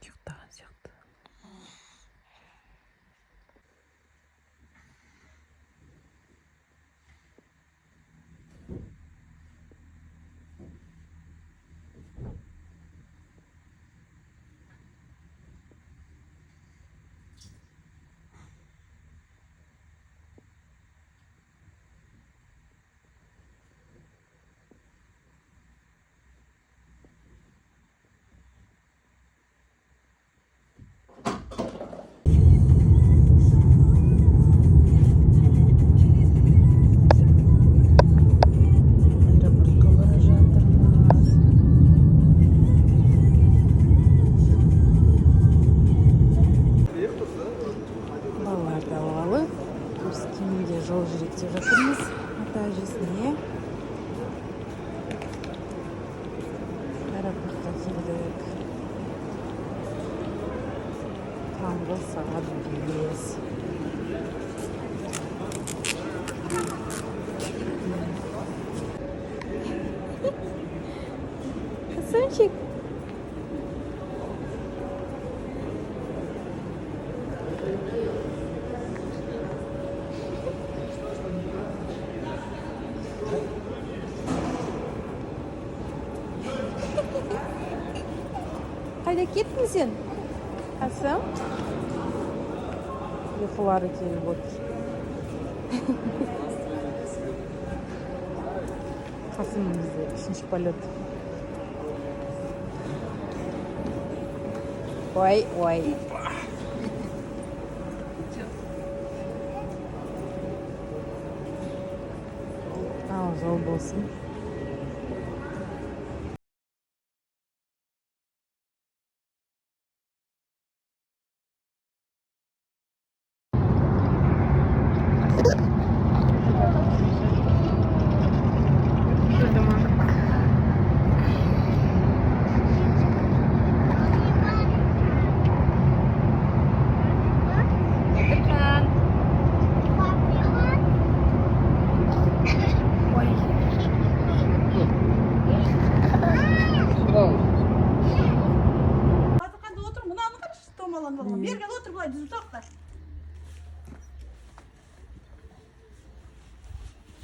ұйықтаған сияқты. Жол жүректе жатырмыз ата әжесіне. Аэропортқа келдік. Таңғы сағат 5. Хасанчик. Қайда кеттің сен? Қасым? Ұйқылары келіп отыр. Қасым бізде 3-ші полет. Ой. Ал жол болсын. Бері кел отыр былай дүзіп тоқта.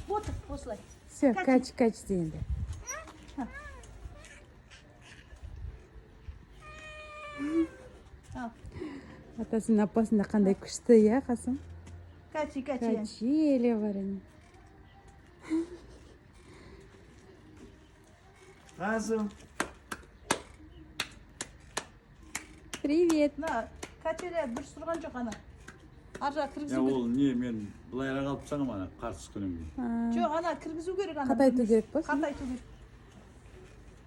Отыр осылай. Все, кач дегенде. Атасының апасында қандай күшті, я, Қасым? Качи. Качи, еле бар әне. Қасым. Привет. На, качелер дұрыс тұрған жоқ ана. Аржа кіргізу Ол керек. не, мен бұлайра қалып саңым ана қарсы күнімге. Жоқ, ана кіргізу керек ана. Қатайту керек па? Қатайту керек.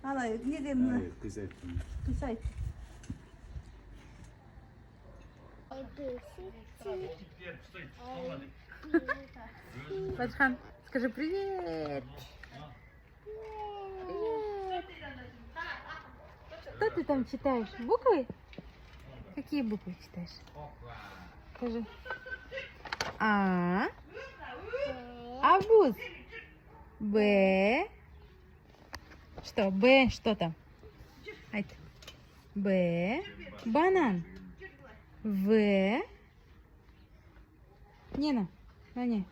Ана, неден? Қисайттым. Қисайт. Бачхан, скажи привет. Что ты там читаешь? Буквы? Какие буквы читаешь? Скажи. А. Арбуз. Б. Что? Б. Что там? Б. Банан. В. Нина. Не.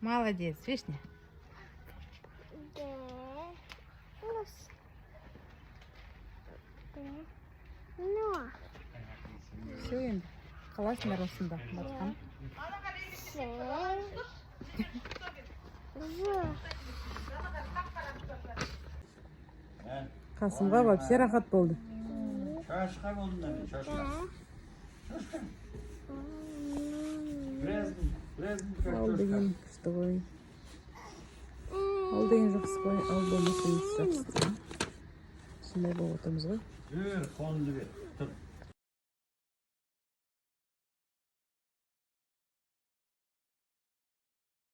Молодец. Вишня. Все енді. Қаласыңдар осында, Батқан? Қасымға вообще рахат болды. Шашқа болдың да мен, шашқа. Ал деген күшті ғой. Ал деген жақсы ғой, ал болмаса есі жақсы. Сондай болып отырмыз ғой. Жүр, қонды бер.